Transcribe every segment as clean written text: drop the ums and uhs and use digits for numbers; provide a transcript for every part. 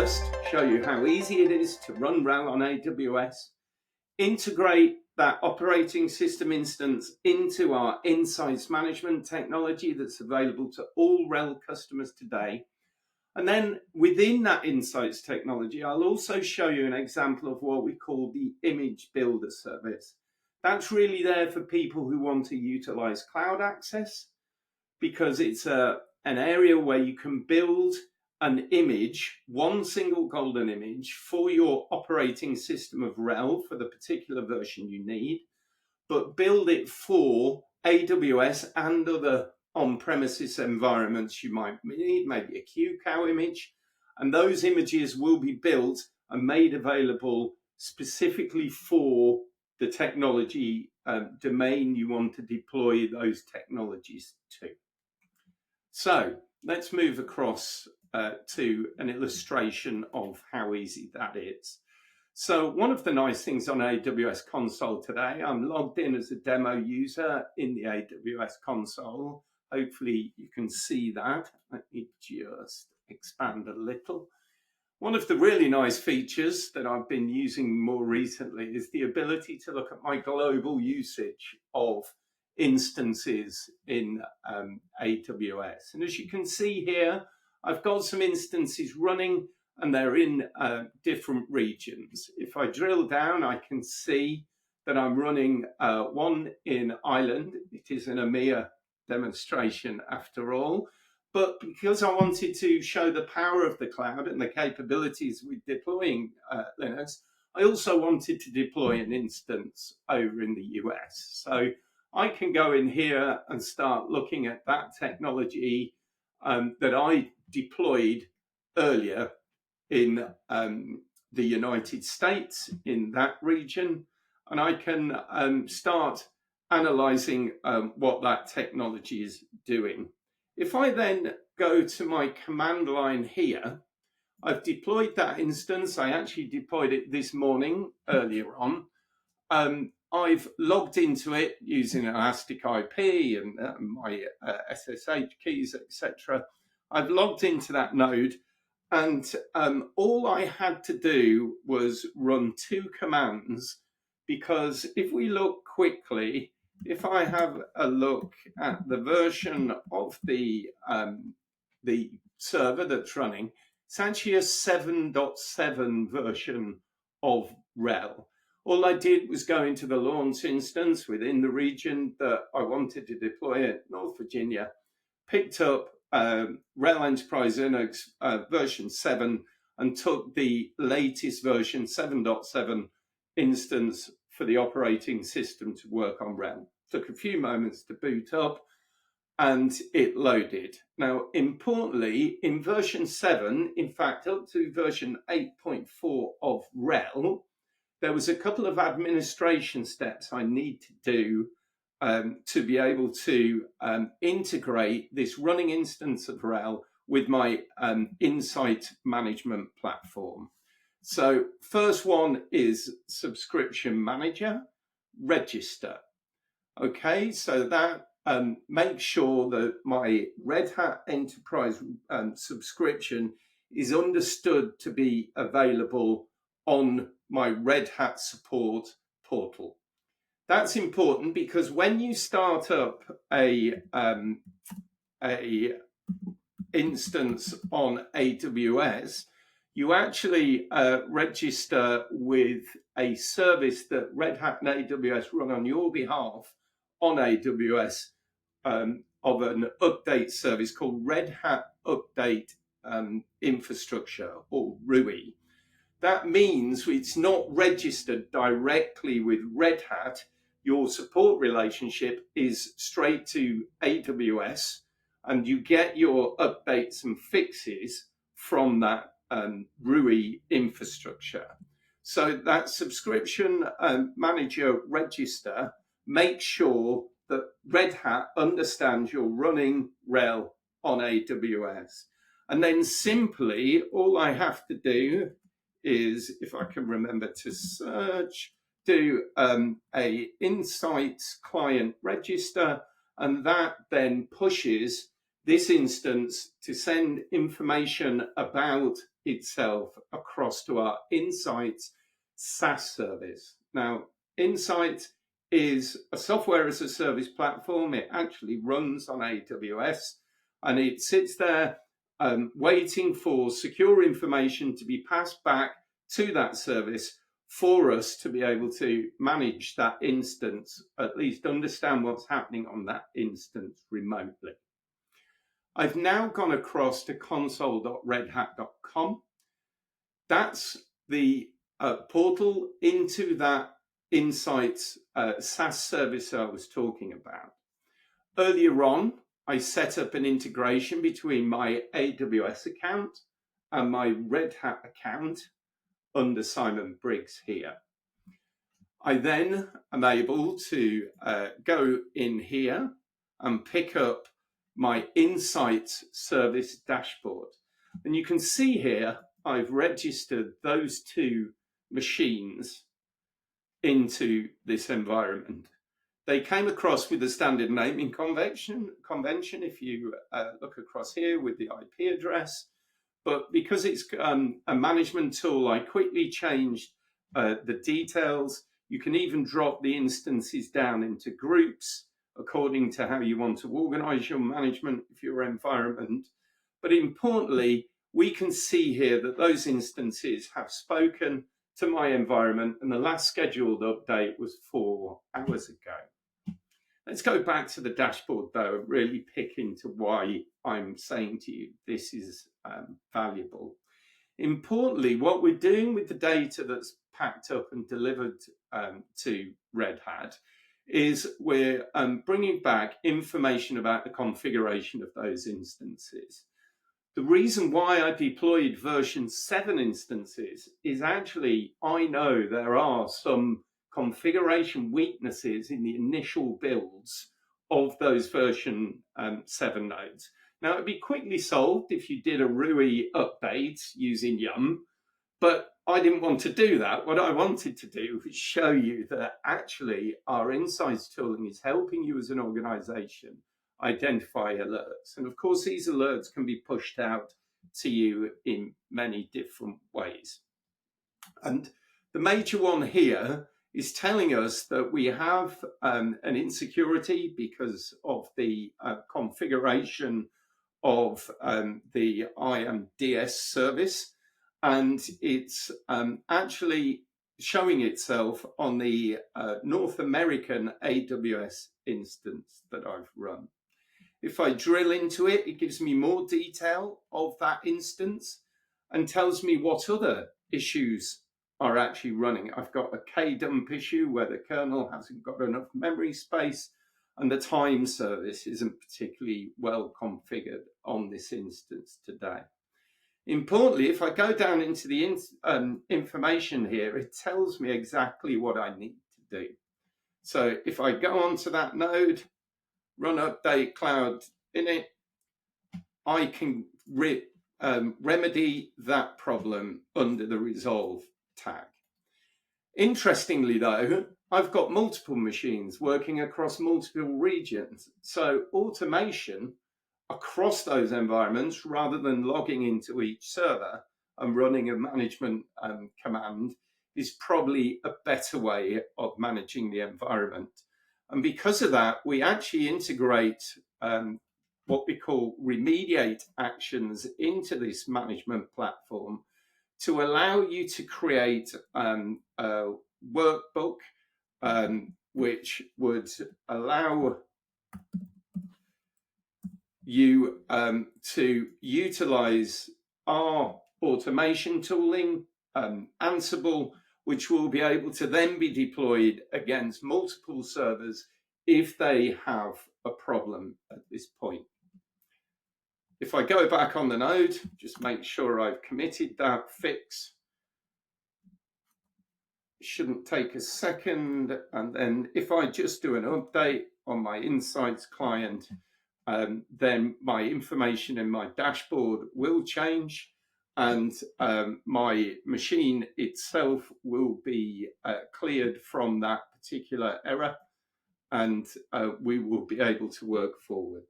first show you how easy it is to run RHEL on AWS, integrate that operating system instance into our insights management technology that's available to all RHEL customers today. And then within that insights technology, I'll also show you an example of what we call the image builder service. That's really there for people who want to utilize cloud access, because it's an area where you can build an image, one single golden image for your operating system of RHEL for the particular version you need, but build it for AWS and other on-premises environments you might need, maybe a QCOW image, and those images will be built and made available specifically for the technology domain you want to deploy those technologies to. So let's move across to an illustration of how easy that is. So one of the nice things on AWS console today, I'm logged in as a demo user in the AWS console. Hopefully you can see that. Let me just expand a little. One of the really nice features that I've been using more recently is the ability to look at my global usage of instances in AWS. And as you can see here, I've got some instances running and they're in different regions. If I drill down, I can see that I'm running one in Ireland. It is an EMEA demonstration after all. But because I wanted to show the power of the cloud and the capabilities with deploying Linux, I also wanted to deploy an instance over in the US. So I can go in here and start looking at that technology that I deployed earlier in the United States, in that region, and I can start analyzing what that technology is doing. If I then go to my command line here, I've deployed that instance. I actually deployed it this morning earlier on. I've logged into it using Elastic IP and my SSH keys, etc. I've logged into that node, and all I had to do was run two commands, because if we look quickly, if I have a look at the version of the server that's running, it's actually a 7.7 version of RHEL. All I did was go into the launch instance within the region that I wanted to deploy at North Virginia, picked up RHEL Enterprise Linux version 7 and took the latest version 7.7 instance for the operating system to work on RHEL. Took a few moments to boot up and it loaded. Now, importantly, in version 7, in fact, up to version 8.4 of RHEL, there was a couple of administration steps I need to do to be able to integrate this running instance of RHEL with my insight management platform. So first one is subscription manager, register. Okay, so that makes sure that my Red Hat Enterprise subscription is understood to be available on my Red Hat support portal. That's important because when you start up a instance on AWS, you actually register with a service that Red Hat and AWS run on your behalf on AWS of an update service called Red Hat Update Infrastructure, or RUI. That means it's not registered directly with Red Hat. Your support relationship is straight to AWS, and you get your updates and fixes from that RUI infrastructure. So that subscription manager register makes sure that Red Hat understands you're running RHEL on AWS. And then simply all I have to do is, if I can remember to search, do a insights client register, and that then pushes this instance to send information about itself across to our Insights SaaS service. Now, Insights is a software as a service platform. It actually runs on AWS, and it sits there waiting for secure information to be passed back to that service for us to be able to manage that instance, at least understand what's happening on that instance remotely. I've now gone across to console.redhat.com. That's the portal into that Insights SaaS service I was talking about. Earlier on, I set up an integration between my AWS account and my Red Hat account under Simon Briggs here. I then am able to go in here and pick up my Insights service dashboard. And you can see here, I've registered those two machines into this environment. They came across with the standard naming convention if you look across here with the IP address. But because it's a management tool, I quickly changed the details. You can even drop the instances down into groups according to how you want to organize your management of your environment. But importantly, we can see here that those instances have spoken to my environment, and the last scheduled update was 4 hours ago. Let's go back to the dashboard though, and really pick into why I'm saying to you this is valuable. Importantly, what we're doing with the data that's packed up and delivered to Red Hat is we're bringing back information about the configuration of those instances. The reason why I deployed version 7 instances is actually I know there are some configuration weaknesses in the initial builds of those version 7 nodes. Now, it'd be quickly solved if you did a RUI update using Yum, but I didn't want to do that. What I wanted to do was show you that actually our Insights tooling is helping you as an organization identify alerts. And of course, these alerts can be pushed out to you in many different ways. And the major one here is telling us that we have an insecurity because of the configuration of the IMDS service, and it's actually showing itself on the North American AWS instance that I've run. If I drill into it, it gives me more detail of that instance and tells me what other issues are actually running. I've got a K-dump issue where the kernel hasn't got enough memory space and the time service isn't particularly well configured on this instance today. Importantly, if I go down into the information here, it tells me exactly what I need to do. So if I go onto that node, run update cloud init, I can remedy that problem under the resolve tag. Interestingly though, I've got multiple machines working across multiple regions. So automation across those environments, rather than logging into each server and running a management command, is probably a better way of managing the environment. And because of that, we actually integrate what we call remediate actions into this management platform to allow you to create a workbook which would allow you to utilize our automation tooling, Ansible, which will be able to then be deployed against multiple servers if they have a problem at this point. If I go back on the node, just make sure I've committed that fix. It shouldn't take a second. And then if I just do an update on my Insights client, then my information in my dashboard will change, and my machine itself will be cleared from that particular error, and we will be able to work forward.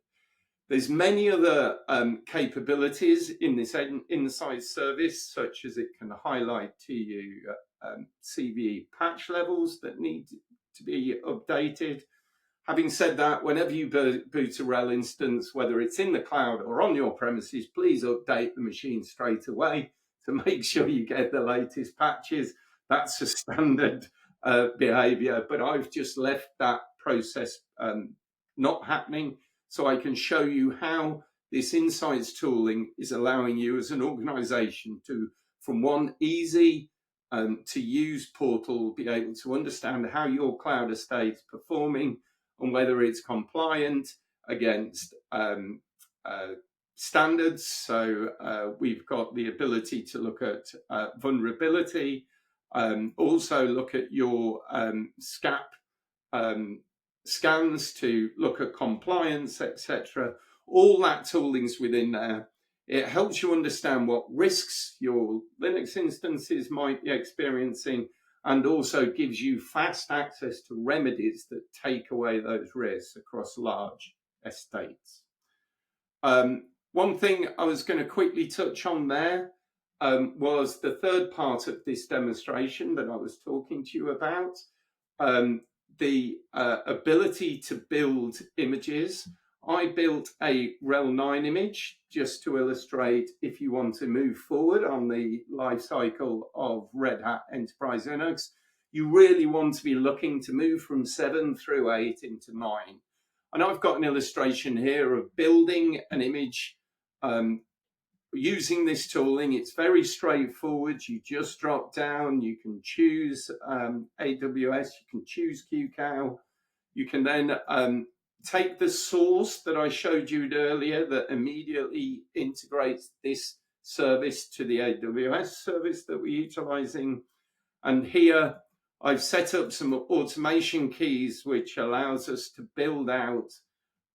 There's many other capabilities in this insight service, such as it can highlight to you CVE patch levels that need to be updated. Having said that, whenever you boot a RHEL instance, whether it's in the cloud or on your premises, please update the machine straight away to make sure you get the latest patches. That's a standard behavior, but I've just left that process not happening so I can show you how this insights tooling is allowing you as an organization to, from one easy to use portal, be able to understand how your cloud estate is performing and whether it's compliant against standards. So we've got the ability to look at vulnerability, also look at your SCAP scans to look at compliance, etc. All that tooling's within there. It helps you understand what risks your Linux instances might be experiencing, and also gives you fast access to remedies that take away those risks across large estates. One thing I was going to quickly touch on there was the third part of this demonstration that I was talking to you about, the ability to build images. I built a RHEL 9 image just to illustrate if you want to move forward on the life cycle of Red Hat Enterprise Linux, you really want to be looking to move from 7 through 8 into 9. And I've got an illustration here of building an image using this tooling. It's very straightforward. You just drop down, you can choose AWS, you can choose QCOW. You can then take the source that I showed you earlier that immediately integrates this service to the AWS service that we're utilizing. And here I've set up some automation keys, which allows us to build out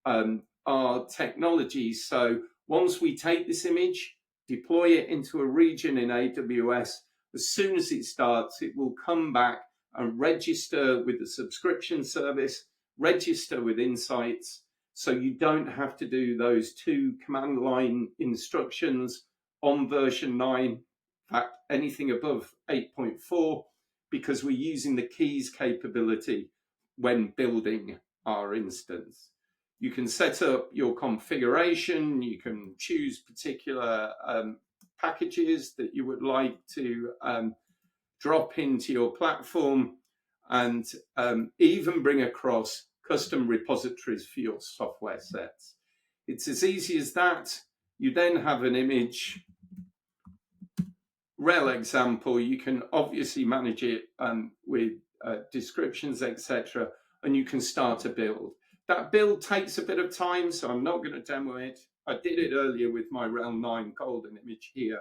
our technology. So once we take this image, deploy it into a region in AWS, as soon as it starts, it will come back and register with the subscription service, register with Insights, so you don't have to do those 2 command line instructions on version 9, in fact, anything above 8.4, because we're using the keys capability when building our instance. You can set up your configuration, you can choose particular packages that you would like to drop into your platform, and even bring across custom repositories for your software sets. It's as easy as that. You then have an image RHEL example. You can obviously manage it with descriptions, etc., and you can start a build. That build takes a bit of time, so I'm not going to demo it. I did it earlier with my RHEL 9 golden image here.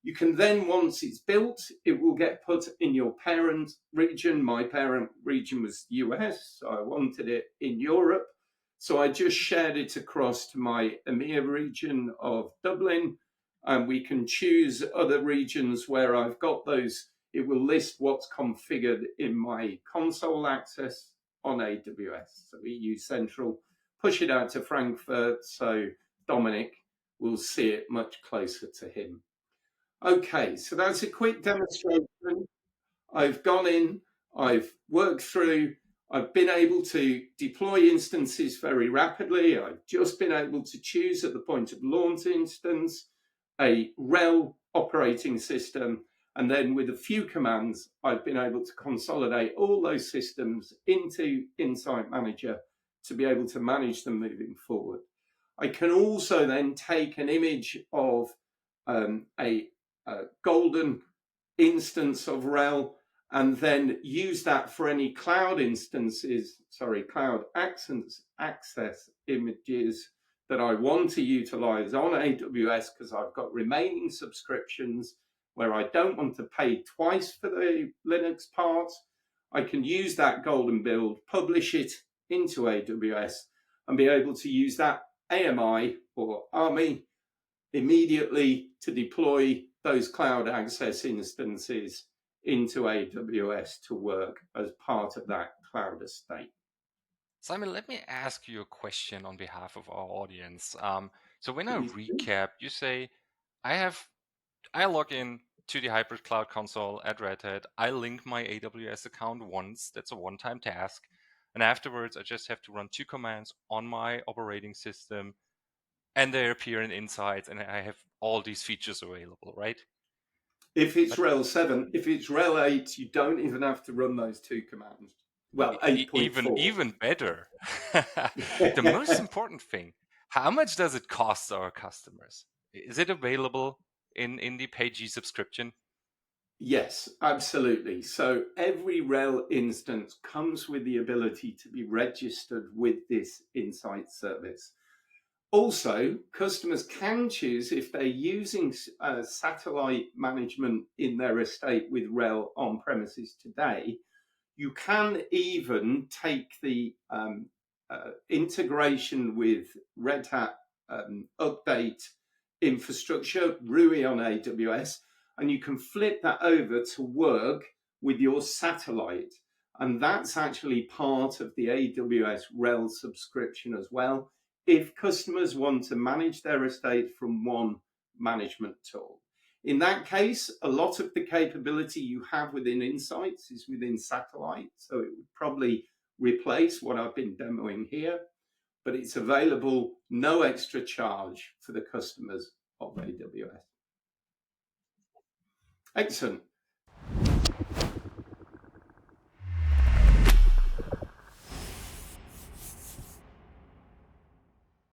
You can then, once it's built, it will get put in your parent region. My parent region was US, so I wanted it in Europe. So I just shared it across to my EMEA region of Dublin, and we can choose other regions where I've got those. It will list what's configured in my console access on AWS. So EU Central, push it out to Frankfurt, so Dominic will see it much closer to him. Okay, so that's a quick demonstration. I've gone in, I've worked through, I've been able to deploy instances very rapidly. I've just been able to choose at the point of launch instance a RHEL operating system, and then with a few commands, I've been able to consolidate all those systems into Insight Manager to be able to manage them moving forward. I can also then take an image of a golden instance of RHEL and then use that for any cloud instances, cloud access images that I want to utilize on AWS, because I've got remaining subscriptions where I don't want to pay twice for the Linux part. I can use that golden build, publish it into AWS, and be able to use that AMI or ARMI immediately to deploy those cloud access instances into AWS to work as part of that cloud estate. Simon, let me ask you a question on behalf of our audience. So when I Please do. recap, you say I log in to the hybrid cloud console at Red Hat. I link my AWS account once. That's a one-time task. And afterwards, I just have to run 2 commands on my operating system, and they appear in Insights, and I have all these features available, right? If it's But RHEL 7, if it's RHEL 8, you don't even have to run those two commands. Well, even 8.4. even better. The most important thing, how much does it cost our customers? Is it available in the PayG subscription? Yes, absolutely. So every RHEL instance comes with the ability to be registered with this Insight service. Also, customers can choose if they're using satellite management in their estate with RHEL on premises today. You can even take the integration with Red Hat update infrastructure, RUI on AWS, and you can flip that over to work with your satellite. And that's actually part of the AWS RHEL subscription as well, if customers want to manage their estate from one management tool. In that case, a lot of the capability you have within Insights is within satellite, so it would probably replace what I've been demoing here, but it's available no extra charge for the customers of AWS. Excellent.